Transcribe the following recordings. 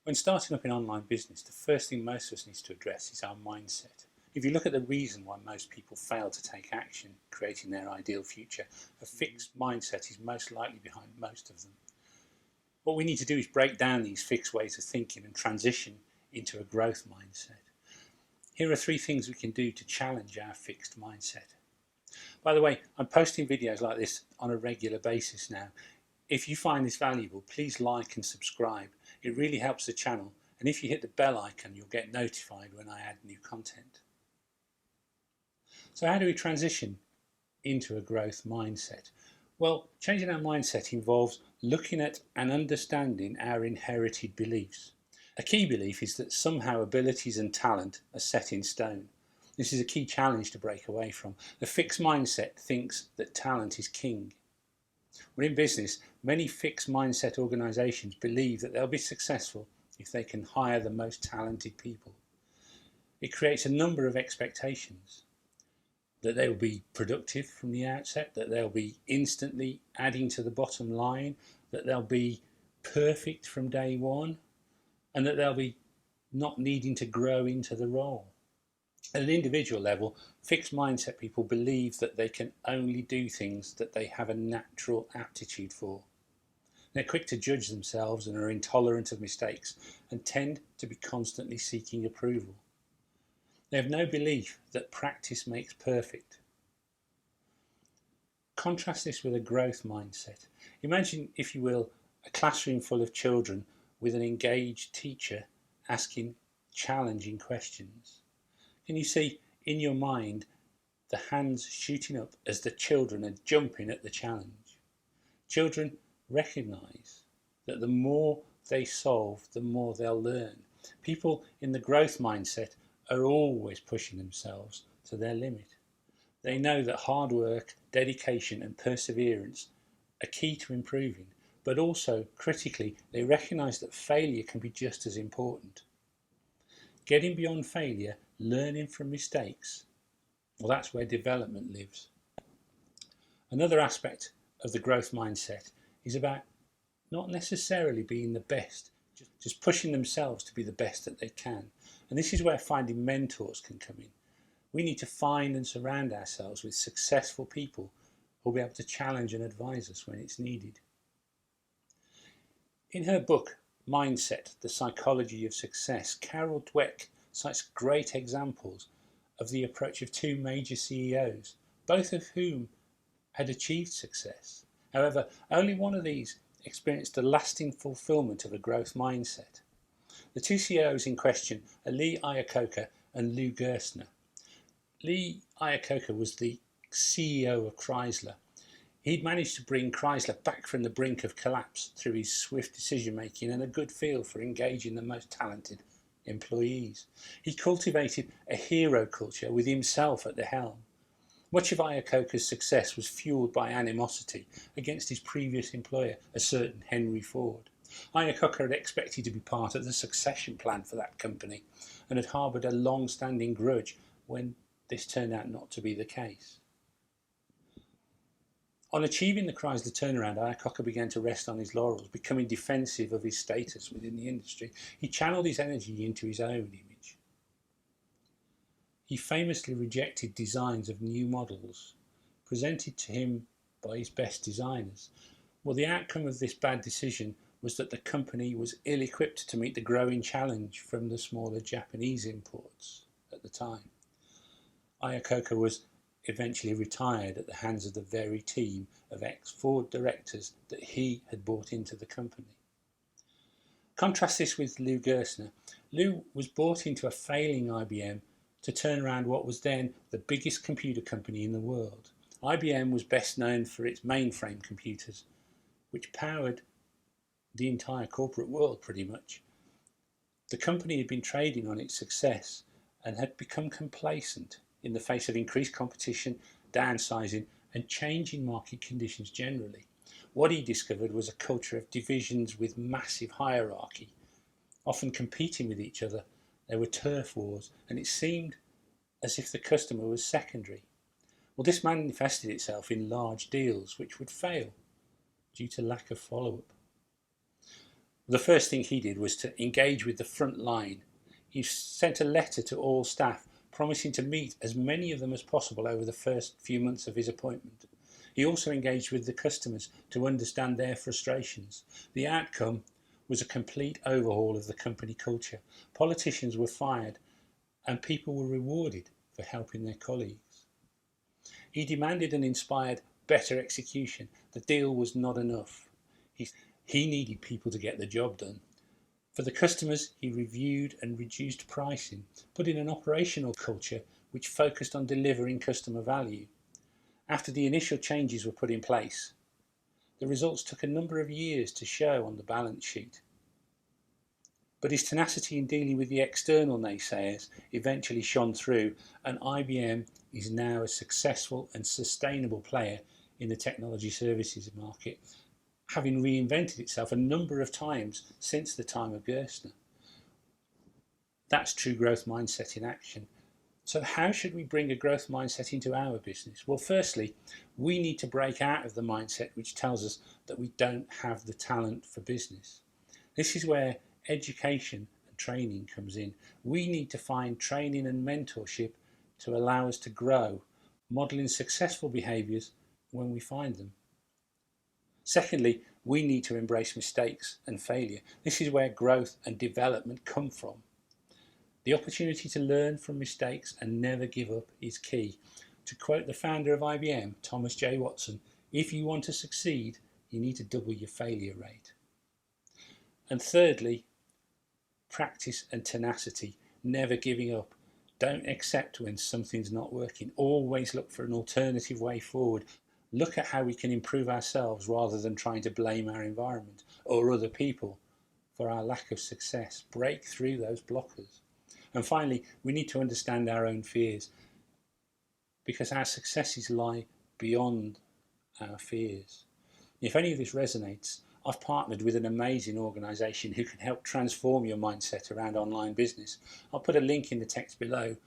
When starting up an online business, the first thing most of us need to address is our mindset. If you look at the reason why most people fail to take action creating their ideal future, a fixed mindset is most likely behind most of them. What we need to do is break down these fixed ways of thinking and transition into a growth mindset. Here are 3 things we can do to challenge our fixed mindset. By the way, I'm posting videos like this on a regular basis now. If you find this valuable, please like and subscribe. It really helps the channel, and if you hit the bell icon, you'll get notified when I add new content. So how do we transition into a growth mindset? Well, changing our mindset involves looking at and understanding our inherited beliefs. A key belief is that somehow abilities and talent are set in stone. This is a key challenge to break away from. The fixed mindset thinks that talent is king. Well, in business, many fixed mindset organisations believe that they'll be successful if they can hire the most talented people. It creates a number of expectations. That they will be productive from the outset, that they'll be instantly adding to the bottom line, that they'll be perfect from day one, and that they'll be not needing to grow into the role. At an individual level, fixed mindset people believe that they can only do things that they have a natural aptitude for. They're quick to judge themselves and are intolerant of mistakes and tend to be constantly seeking approval. They have no belief that practice makes perfect. Contrast this with a growth mindset. Imagine, if you will, a classroom full of children with an engaged teacher asking challenging questions. Can you see in your mind the hands shooting up as the children are jumping at the challenge? Children recognise that the more they solve, the more they'll learn. People in the growth mindset are always pushing themselves to their limit. They know that hard work, dedication and perseverance are key to improving, but also, critically, they recognise that failure can be just as important. Getting beyond failure, learning from mistakes, well, that's where development lives. Another aspect of the growth mindset is about not necessarily being the best, just pushing themselves to be the best that they can. And this is where finding mentors can come in. We need to find and surround ourselves with successful people who will be able to challenge and advise us when it's needed. In her book, Mindset, The Psychology of Success, Carol Dweck cites great examples of the approach of 2 major CEOs, both of whom had achieved success. However, only one of these experienced a lasting fulfillment of a growth mindset. The 2 CEOs in question are Lee Iacocca and Lou Gerstner. Lee Iacocca was the CEO of Chrysler. He'd managed to bring Chrysler back from the brink of collapse through his swift decision making and a good feel for engaging the most talented employees. He cultivated a hero culture with himself at the helm. Much of Iacocca's success was fueled by animosity against his previous employer, a certain Henry Ford. Iacocca had expected to be part of the succession plan for that company and had harboured a long-standing grudge when this turned out not to be the case. On achieving the Chrysler turnaround, Iacocca began to rest on his laurels, becoming defensive of his status within the industry. He channeled his energy into his own image. He famously rejected designs of new models presented to him by his best designers. Well, the outcome of this bad decision was that the company was ill-equipped to meet the growing challenge from the smaller Japanese imports at the time. Iacocca was eventually retired at the hands of the very team of ex-Ford directors that he had brought into the company. Contrast this with Lou Gerstner. Lou was brought into a failing IBM to turn around what was then the biggest computer company in the world. IBM was best known for its mainframe computers, which powered the entire corporate world pretty much. The company had been trading on its success and had become complacent in the face of increased competition, downsizing and changing market conditions generally. What he discovered was a culture of divisions with massive hierarchy, often competing with each other. There were turf wars and it seemed as if the customer was secondary. Well, this manifested itself in large deals which would fail due to lack of follow-up. The first thing he did was to engage with the front line. He sent a letter to all staff promising to meet as many of them as possible over the first few months of his appointment. He also engaged with the customers to understand their frustrations. The outcome was a complete overhaul of the company culture. Politicians were fired and people were rewarded for helping their colleagues. He demanded and inspired better execution. The deal was not enough. He needed people to get the job done. For the customers, he reviewed and reduced pricing, put in an operational culture which focused on delivering customer value. After the initial changes were put in place, the results took a number of years to show on the balance sheet. But his tenacity in dealing with the external naysayers eventually shone through, and IBM is now a successful and sustainable player in the technology services market, having reinvented itself a number of times since the time of Gerstner. That's true growth mindset in action. So how should we bring a growth mindset into our business? Well, firstly, we need to break out of the mindset which tells us that we don't have the talent for business. This is where education and training comes in. We need to find training and mentorship to allow us to grow, modelling successful behaviours when we find them. Secondly, we need to embrace mistakes and failure. This is where growth and development come from. The opportunity to learn from mistakes and never give up is key. To quote the founder of IBM, Thomas J. Watson, if you want to succeed, you need to double your failure rate. And thirdly, practice and tenacity, never giving up. Don't accept when something's not working. Always look for an alternative way forward. Look at how we can improve ourselves rather than trying to blame our environment or other people for our lack of success. Break through those blockers. And finally, we need to understand our own fears, because our successes lie beyond our fears. If any of this resonates, I've partnered with an amazing organisation who can help transform your mindset around online business. I'll put a link in the text below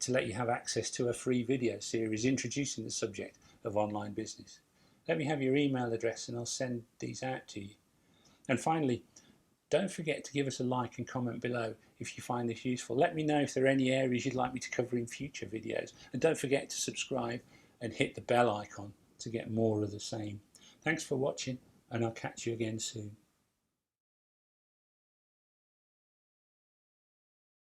to let you have access to a free video series introducing the subject of online business. Let me have your email address and I'll send these out to you. And finally, don't forget to give us a like and comment below if you find this useful. Let me know if there are any areas you'd like me to cover in future videos. And don't forget to subscribe and hit the bell icon to get more of the same. Thanks for watching, and I'll catch you again soon.